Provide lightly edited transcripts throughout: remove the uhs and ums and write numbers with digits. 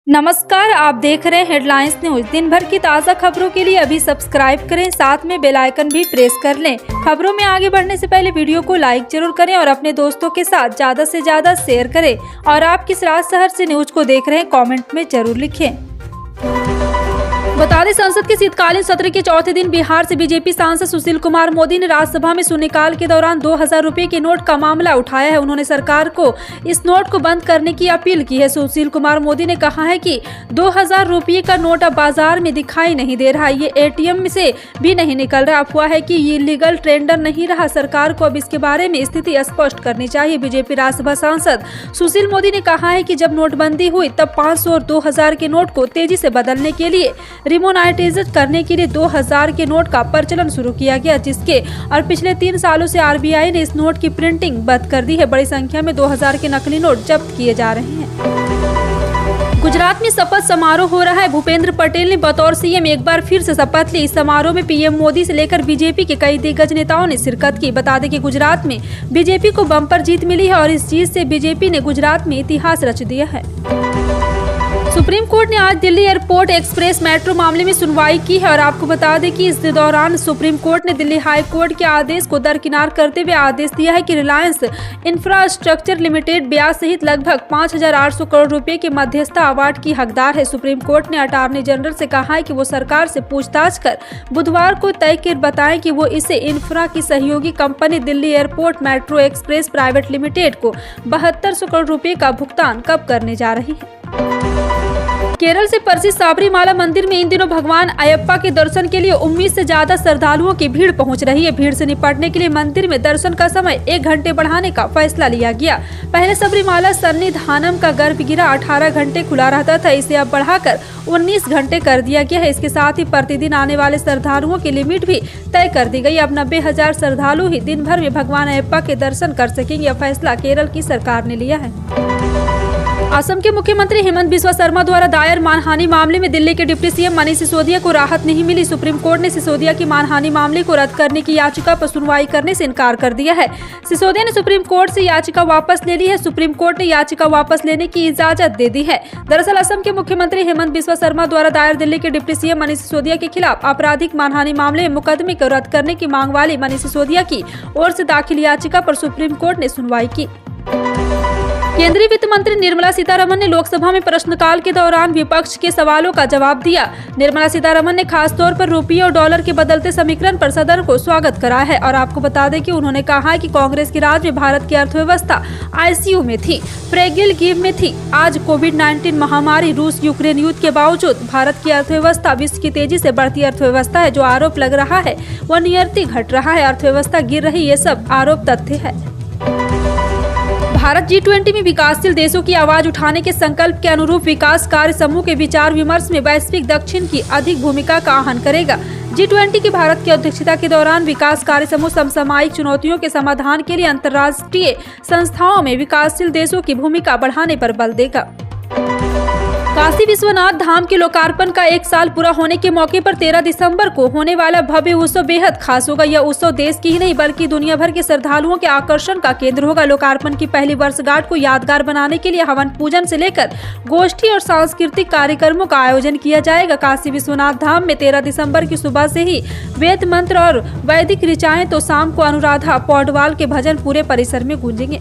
नमस्कार, आप देख रहे हैं हेडलाइंस न्यूज। दिन भर की ताज़ा खबरों के लिए अभी सब्सक्राइब करें, साथ में बेल आइकन भी प्रेस कर लें। खबरों में आगे बढ़ने से पहले वीडियो को लाइक जरूर करें और अपने दोस्तों के साथ ज़्यादा से ज़्यादा शेयर करें। और आप किस राज्य शहर से न्यूज को देख रहे हैं, कमेंट में जरूर लिखें। बता दें, संसद के शीतकालीन सत्र के चौथे दिन बिहार से बीजेपी सांसद सुशील कुमार मोदी ने राज्यसभा में शून्यकाल के दौरान 2000 रुपए के नोट का मामला उठाया है। उन्होंने सरकार को इस नोट को बंद करने की अपील की है। सुशील कुमार मोदी ने कहा है कि 2000 रुपये का नोट अब बाजार में दिखाई नहीं दे रहा, ये ATM से भी नहीं निकल रहा। अफवाह है कि ये लीगल टेंडर नहीं रहा। सरकार को अब इसके बारे में स्थिति स्पष्ट करनी चाहिए। बीजेपी राज्यसभा सांसद सुशील मोदी ने कहा है कि जब नोटबंदी हुई तब 500 और 2000 के नोट को तेजी से बदलने के लिए रिमोनेटाइज करने के लिए 2000 के नोट का प्रचलन शुरू किया गया, जिसके और पिछले 3 सालों से RBI ने इस नोट की प्रिंटिंग बंद कर दी है। बड़ी संख्या में 2000 के नकली नोट जब्त किए जा रहे हैं। गुजरात में शपथ समारोह हो रहा है। भूपेंद्र पटेल ने बतौर CM एक बार फिर से शपथ ली। इस समारोह में PM मोदी से लेकर बीजेपी के कई दिग्गज नेताओं ने शिरकत की। बता दें कि गुजरात में बीजेपी को बम्पर जीत मिली है और इस जीत से बीजेपी ने गुजरात में इतिहास रच दिया है। सुप्रीम कोर्ट ने आज दिल्ली एयरपोर्ट एक्सप्रेस मेट्रो मामले में सुनवाई की है और आपको बता दें कि इस दौरान सुप्रीम कोर्ट ने दिल्ली हाई कोर्ट के आदेश को दरकिनार करते हुए आदेश दिया है कि रिलायंस इंफ्रास्ट्रक्चर लिमिटेड ब्याज सहित लगभग 5800 करोड़ रुपए के मध्यस्थता अवार्ड की हकदार है। सुप्रीम कोर्ट ने अटॉर्नी जनरल से कहा है कि वो सरकार से पूछताछ कर बुधवार को तय कर बताएं कि वो इसे इंफ्रा की सहयोगी company Delhi airport metro express private limited को 7200 करोड़ रुपए का भुगतान कब करने जा रही है। केरल से प्रसिद्ध सबरीमाला मंदिर में इन दिनों भगवान अयप्पा के दर्शन के लिए उम्मीद से ज्यादा श्रद्धालुओं की भीड़ पहुंच रही है। भीड़ से निपटने के लिए मंदिर में दर्शन का समय 1 घंटे बढ़ाने का फैसला लिया गया। पहले सबरीमाला सन्निधानम का गर्भगृह 18 घंटे खुला रहता था, इसे अब बढ़ाकर 19 घंटे कर दिया गया है। इसके साथ ही प्रतिदिन आने वाले श्रद्धालुओं की लिमिट भी तय कर दी गई। अब 90,000 श्रद्धालु ही दिन भर में भगवान अयप्पा के दर्शन कर सकेंगे। यह फैसला केरल की सरकार ने लिया है। असम के मुख्यमंत्री हेमंत बिस्वा शर्मा द्वारा दायर मानहानि मामले में दिल्ली के डिप्टी CM मनीष सिसोदिया को राहत नहीं मिली। सुप्रीम कोर्ट ने सिसोदिया की मानहानि मामले को रद्द करने की याचिका पर सुनवाई करने से इनकार कर दिया है। सिसोदिया ने सुप्रीम कोर्ट से याचिका वापस ले ली है। सुप्रीम कोर्ट ने याचिका वापस लेने की इजाजत दे दी है। दरअसल असम के मुख्यमंत्री हेमंत बिस्वा शर्मा द्वारा दायर दिल्ली के डिप्टी CM मनीष सिसोदिया के खिलाफ आपराधिक मानहानि मामले में मुकदमे को रद्द करने की मांग वाली मनीष सिसोदिया की ओर से दाखिल याचिका पर सुप्रीम कोर्ट ने सुनवाई की। केंद्रीय वित्त मंत्री निर्मला सीतारमण ने लोकसभा में प्रश्नकाल के दौरान विपक्ष के सवालों का जवाब दिया। निर्मला सीतारमण ने खासतौर पर रुपये और डॉलर के बदलते समीकरण पर सदन को स्वागत करा है और आपको बता दें कि उन्होंने कहा है कि कांग्रेस के राज में भारत की अर्थव्यवस्था ICU में थी, फ्रेगिल गिव में थी। आज कोविड-19 महामारी, रूस यूक्रेन युद्ध के बावजूद भारत की अर्थव्यवस्था विश्व की तेजी से बढ़ती अर्थव्यवस्था है। जो आरोप लग रहा है वह नियति घट रहा है, अर्थव्यवस्था गिर रही, ये सब आरोप तथ्य है। भारत G20 में विकासशील देशों की आवाज उठाने के संकल्प के अनुरूप विकास कार्य समूह के विचार विमर्श में वैश्विक दक्षिण की अधिक भूमिका का आह्वान करेगा। G20 की भारत की अध्यक्षता के दौरान विकास कार्य समूह समसामयिक चुनौतियों के समाधान के लिए अंतर्राष्ट्रीय संस्थाओं में विकासशील देशों की भूमिका बढ़ाने पर बल देगा। काशी विश्वनाथ धाम के लोकार्पण का 1 साल पूरा होने के मौके पर 13 दिसंबर को होने वाला भव्य उत्सव बेहद खास होगा। यह उत्सव देश की ही नहीं बल्कि दुनिया भर के श्रद्धालुओं के आकर्षण का केंद्र होगा। लोकार्पण की पहली वर्षगांठ को यादगार बनाने के लिए हवन पूजन से लेकर गोष्ठी और सांस्कृतिक कार्यक्रमों का आयोजन किया जाएगा। काशी विश्वनाथ धाम में 13 दिसंबर की सुबह से ही वेद मंत्र और वैदिक ऋचाएं तो शाम को अनुराधा पौडवाल के भजन पूरे परिसर में गूंजेंगे।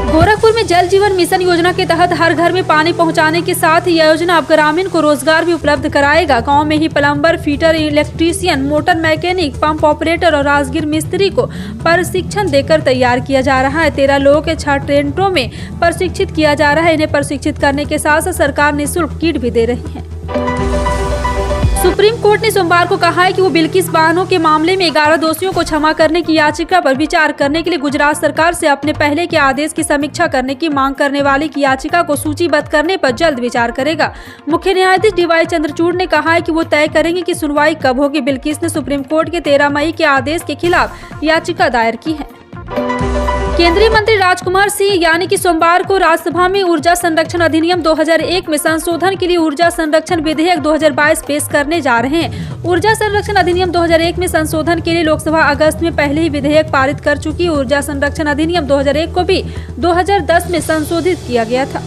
गोरखपुर में जल जीवन मिशन योजना के तहत हर घर में पानी पहुंचाने के साथ यह योजना अब ग्रामीण को रोजगार भी उपलब्ध कराएगा। गांव में ही plumber, fitter, electrician, motor mechanic, pump operator और राजगीर मिस्त्री को प्रशिक्षण देकर तैयार किया जा रहा है। 13 लोगों के 6 ट्रेनों में प्रशिक्षित किया जा रहा है। इन्हें प्रशिक्षित करने के साथ साथ सरकार निःशुल्क किट भी दे रही है। सुप्रीम कोर्ट ने सोमवार को कहा है कि वो बिल्किस बानो के मामले में 11 दोषियों को क्षमा करने की याचिका पर विचार करने के लिए गुजरात सरकार से अपने पहले के आदेश की समीक्षा करने की मांग करने वाली की याचिका को सूचीबद्ध करने पर जल्द विचार करेगा। मुख्य न्यायाधीश DY चंद्रचूड़ ने कहा है कि वो तय करेंगे कि सुनवाई कब होगी। बिल्किस ने सुप्रीम कोर्ट के 13 मई के आदेश के खिलाफ याचिका दायर की है। केंद्रीय मंत्री राजकुमार सिंह यानी कि सोमवार को राज्यसभा में ऊर्जा संरक्षण अधिनियम 2001 में संशोधन के लिए ऊर्जा संरक्षण विधेयक 2022 पेश करने जा रहे हैं। ऊर्जा संरक्षण अधिनियम 2001 में संशोधन के लिए लोकसभा अगस्त में पहले ही विधेयक पारित कर चुकी है। ऊर्जा संरक्षण अधिनियम 2001 को भी 2010 में संशोधित किया गया था।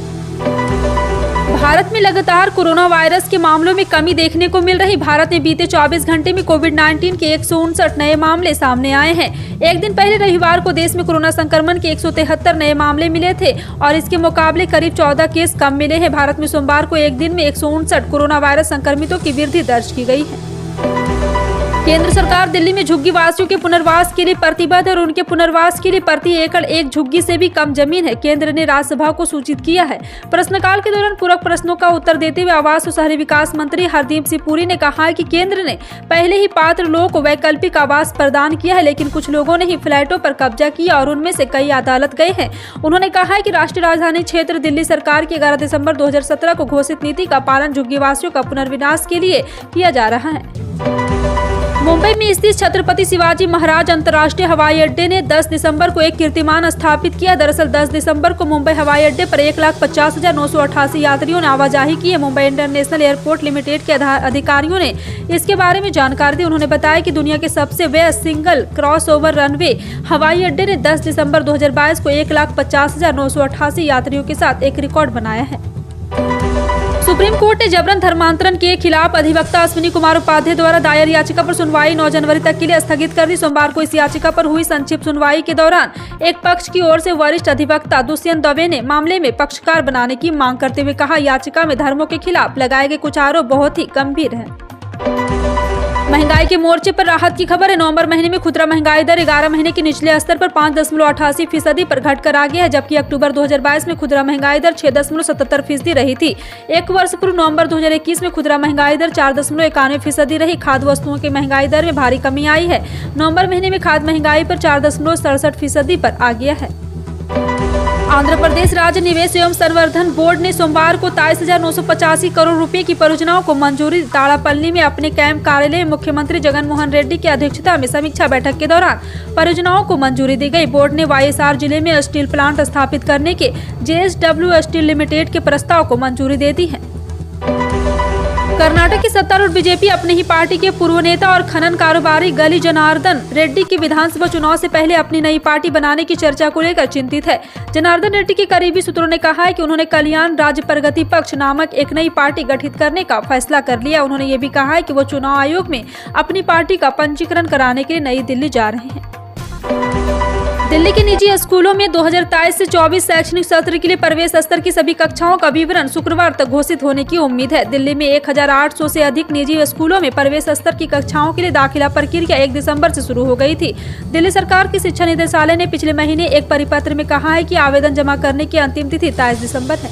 भारत में लगातार कोरोना वायरस के मामलों में कमी देखने को मिल रही। भारत में बीते 24 घंटे में कोविड-19 के 159 नए मामले सामने आए हैं। एक दिन पहले रविवार को देश में कोरोना संक्रमण के 173 नए मामले मिले थे और इसके मुकाबले करीब 14 केस कम मिले हैं। भारत में सोमवार को एक दिन में 159 कोरोना वायरस संक्रमितों की वृद्धि दर्ज की गई है। केंद्र सरकार दिल्ली में झुग्गी वासियों के पुनर्वास के लिए प्रतिबद्ध है और उनके पुनर्वास के लिए प्रति एकड़ एक झुग्गी से भी कम जमीन है। केंद्र ने राज्यसभा को सूचित किया है। प्रश्नकाल के दौरान पूरक प्रश्नों का उत्तर देते हुए आवास और शहरी विकास मंत्री हरदीप सिंह पुरी ने कहा है कि केंद्र ने पहले ही पात्र लोगों को वैकल्पिक आवास प्रदान किया है, लेकिन कुछ लोगों ने ही फ्लैटों पर कब्जा किया और उनमें से कई अदालत गए हैं। उन्होंने कहा है कि राष्ट्रीय राजधानी क्षेत्र दिल्ली सरकार की 11 दिसंबर 2017 को घोषित नीति का पालन झुग्गी वासियों का पुनर्विन्यास के लिए किया जा रहा है। मुंबई में स्थित छत्रपति शिवाजी महाराज अंतर्राष्ट्रीय हवाई अड्डे ने 10 दिसंबर को एक कीर्तिमान स्थापित किया। दरअसल 10 दिसंबर को मुंबई हवाई अड्डे पर 1,50,988 यात्रियों ने आवाजाही की है। मुंबई इंटरनेशनल एयरपोर्ट लिमिटेड के अधिकारियों ने इसके बारे में जानकारी दी। उन्होंने बताया कि दुनिया के सबसे व्यस्त सिंगल क्रॉस ओवर रनवे हवाई अड्डे ने 10 दिसंबर 2022 को 1,50,988 यात्रियों के साथ एक रिकॉर्ड बनाया है। सुप्रीम कोर्ट ने जबरन धर्मांतरण के खिलाफ अधिवक्ता अश्विनी कुमार उपाध्याय द्वारा दायर याचिका पर सुनवाई 9 जनवरी तक के लिए स्थगित कर दी। सोमवार को इस याचिका पर हुई संक्षिप्त सुनवाई के दौरान एक पक्ष की ओर से वरिष्ठ अधिवक्ता दुष्यंत दवे ने मामले में पक्षकार बनाने की मांग करते हुए कहा, याचिका में धर्मों के खिलाफ लगाए गए कुछ आरोप बहुत ही गंभीर है। महंगाई के मोर्चे पर राहत की खबर है। नवंबर महीने में खुदरा महंगाई दर 11 महीने के निचले स्तर पर 5.88% पर घटकर आ गया है, जबकि अक्टूबर 2022 में खुदरा महंगाई दर 6.77% रही थी। एक वर्ष पूर्व नवंबर 2021 में खुदरा महंगाई दर 4.91% रही। खाद्य वस्तुओं की महंगाई दर में भारी कमी आई है। नवंबर महीने में खाद्य महंगाई पर 4.67% पर आ गया है। आंध्र प्रदेश राज्य निवेश एवं संवर्धन बोर्ड ने सोमवार को 23,985 करोड़ रुपए की परियोजनाओं को मंजूरी। ताड़ापल्ली में अपने कैंप कार्यालय में मुख्यमंत्री जगन मोहन रेड्डी की अध्यक्षता में समीक्षा बैठक के दौरान परियोजनाओं को मंजूरी दी गई। बोर्ड ने वाईएसआर जिले में स्टील प्लांट स्थापित करने के JSW स्टील लिमिटेड के प्रस्ताव को मंजूरी दे दी है। कर्नाटक की सत्तारूढ़ बीजेपी अपने ही पार्टी के पूर्व नेता और खनन कारोबारी गली जनार्दन रेड्डी की विधानसभा चुनाव से पहले अपनी नई पार्टी बनाने की चर्चा को लेकर चिंतित है। जनार्दन रेड्डी के करीबी सूत्रों ने कहा है कि उन्होंने कल्याण राज्य प्रगति पक्ष नामक एक नई पार्टी गठित करने का फैसला कर लिया। उन्होंने ये भी कहा है कि वो चुनाव आयोग में अपनी पार्टी का पंजीकरण कराने के लिए नई दिल्ली जा रहे हैं। दिल्ली के निजी स्कूलों में 2023 से 24 शैक्षणिक सत्र के लिए प्रवेश स्तर की सभी कक्षाओं का विवरण शुक्रवार तक घोषित होने की उम्मीद है। दिल्ली में 1,800 से अधिक निजी स्कूलों में प्रवेश स्तर की कक्षाओं के लिए दाखिला प्रक्रिया 1 दिसंबर से शुरू हो गई थी। दिल्ली सरकार की शिक्षा निदेशालय ने पिछले महीने एक परिपत्र में कहा है कि आवेदन जमा करने की अंतिम तिथि 23 दिसंबर है।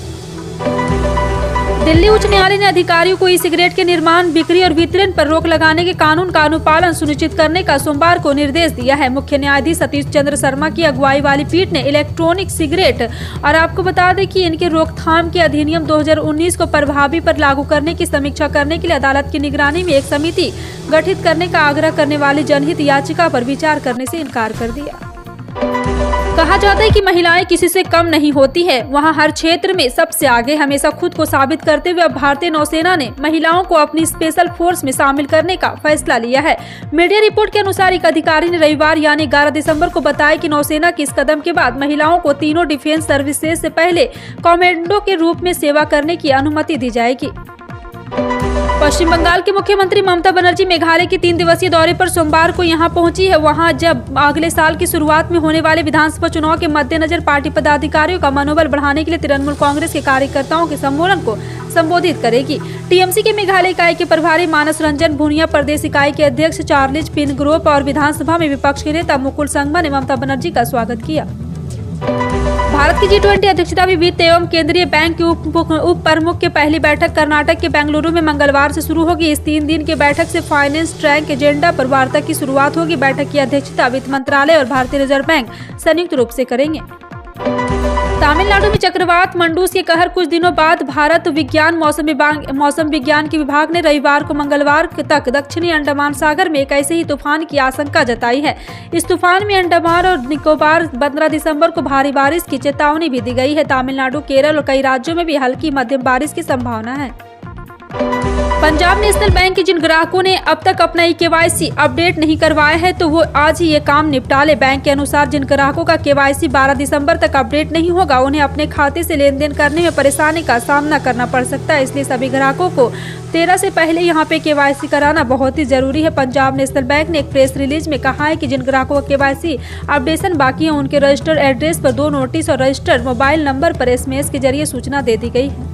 दिल्ली उच्च न्यायालय ने अधिकारियों को ई सिगरेट के निर्माण, बिक्री और वितरण पर रोक लगाने के कानून का अनुपालन सुनिश्चित करने का सोमवार को निर्देश दिया है। मुख्य न्यायाधीश सतीश चंद्र शर्मा की अगुवाई वाली पीठ ने इलेक्ट्रॉनिक सिगरेट और आपको बता दें कि इनके रोकथाम के अधिनियम 2019 को प्रभावी पर लागू करने की समीक्षा करने के लिए अदालत की निगरानी में एक समिति गठित करने का आग्रह करने वाली जनहित याचिका पर विचार करने से इनकार कर दिया। कहा जाता है कि महिलाएं किसी से कम नहीं होती है, वहां हर क्षेत्र में सबसे आगे हमेशा खुद को साबित करते हुए अब भारतीय नौसेना ने महिलाओं को अपनी स्पेशल फोर्स में शामिल करने का फैसला लिया है। मीडिया रिपोर्ट के अनुसार एक अधिकारी ने रविवार यानी 11 दिसंबर को बताया कि नौसेना के इस कदम के बाद महिलाओं को तीनों डिफेंस सर्विसेज से पहले कमांडो के रूप में सेवा करने की अनुमति दी जाएगी। पश्चिम बंगाल के मुख्यमंत्री ममता बनर्जी मेघालय के 3 दिवसीय दौरे पर सोमवार को यहां पहुंची है। वहां जब अगले साल की शुरुआत में होने वाले विधानसभा चुनाव के मद्देनजर पार्टी पदाधिकारियों का मनोबल बढ़ाने के लिए तृणमूल कांग्रेस के कार्यकर्ताओं के सम्मेलन को संबोधित करेगी। टीएमसी के मेघालय इकाई के प्रभारी मानस रंजन भूनिया, प्रदेश इकाई के अध्यक्ष चार्ल्स पिनग्रोप और विधानसभा में विपक्ष के नेता मुकुल संगमा ने ममता बनर्जी का स्वागत किया। भारत की G20 अध्यक्षता में वित्त एवं केंद्रीय बैंक के उप प्रमुख की पहली बैठक कर्नाटक के बेंगलुरु में मंगलवार से शुरू होगी। इस 3 दिन के बैठक से फाइनेंस ट्रैक एजेंडा पर वार्ता की शुरुआत होगी। बैठक की अध्यक्षता वित्त मंत्रालय और भारतीय रिजर्व बैंक संयुक्त रूप से करेंगे। तमिलनाडु में चक्रवात मंडूस के कहर कुछ दिनों बाद भारत विज्ञान मौसम विज्ञान के विभाग ने रविवार को मंगलवार तक दक्षिणी अंडमान सागर में एक ऐसे ही तूफान की आशंका जताई है। इस तूफान में अंडमान और निकोबार 15 दिसंबर को भारी बारिश की चेतावनी भी दी गई है। तमिलनाडु, केरल और कई राज्यों में भी हल्की मध्यम बारिश की संभावना है। पंजाब नेशनल बैंक के जिन ग्राहकों ने अब तक अपना KYC अपडेट नहीं करवाया है तो वो आज ही ये काम निपटा ले। बैंक के अनुसार जिन ग्राहकों का KYC 12 दिसंबर तक अपडेट नहीं होगा उन्हें अपने खाते से लेन देन करने में परेशानी का सामना करना पड़ सकता है। इसलिए सभी ग्राहकों को 13 से पहले यहाँ पे KYC कराना बहुत ही जरूरी है। पंजाब नेशनल बैंक ने एक प्रेस रिलीज में कहा है कि जिन ग्राहकों का KYC अपडेशन बाकी है उनके रजिस्टर्ड एड्रेस पर 2 नोटिस और रजिस्टर्ड मोबाइल नंबर पर SMS के जरिए सूचना दे दी गई है।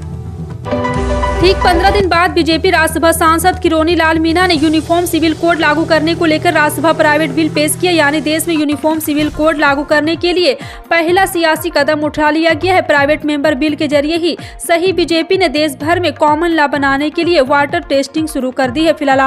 ठीक 15 दिन बाद बीजेपी राज्यसभा सांसद किरोनी लाल मीणा ने यूनिफॉर्म सिविल कोड लागू करने को लेकर राज्यसभा प्राइवेट बिल पेश किया। यानी देश में यूनिफॉर्म सिविल कोड लागू करने के लिए पहला सियासी कदम उठा लिया गया है। प्राइवेट मेंबर बिल के जरिए ही सही बीजेपी ने देश भर में कॉमन लॉ बनाने के लिए वाटर टेस्टिंग शुरू कर दी है। फिलहाल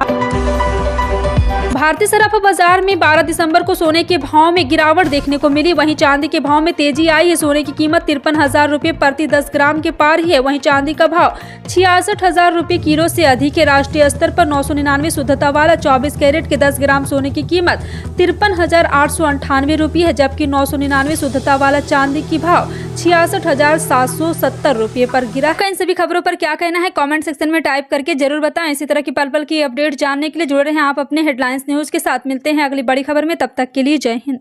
भारतीय सराफा बाजार में 12 दिसंबर को सोने के भाव में गिरावट देखने को मिली। वहीं चांदी के भाव में तेजी आई है। सोने की कीमत 53,000 रुपये प्रति 10 ग्राम के पार ही है। वहीं चांदी का भाव 66,000 रुपये किलो से अधिक है। राष्ट्रीय स्तर पर 999 शुद्धता वाला 24 कैरेट के 10 ग्राम सोने की कीमत 53,898 रुपये है, जबकि 999 शुद्धता वाला चांदी की भाव 66,770 रुपये पर गिरा। इन सभी खबरों पर क्या कहना है कमेंट सेक्शन में टाइप करके जरूर बताएं। इसी तरह की पल पल की अपडेट जानने के लिए जुड़े रहें आप अपने हेडलाइंस न्यूज के साथ। मिलते हैं अगली बड़ी खबर में, तब तक के लिए जय हिंद।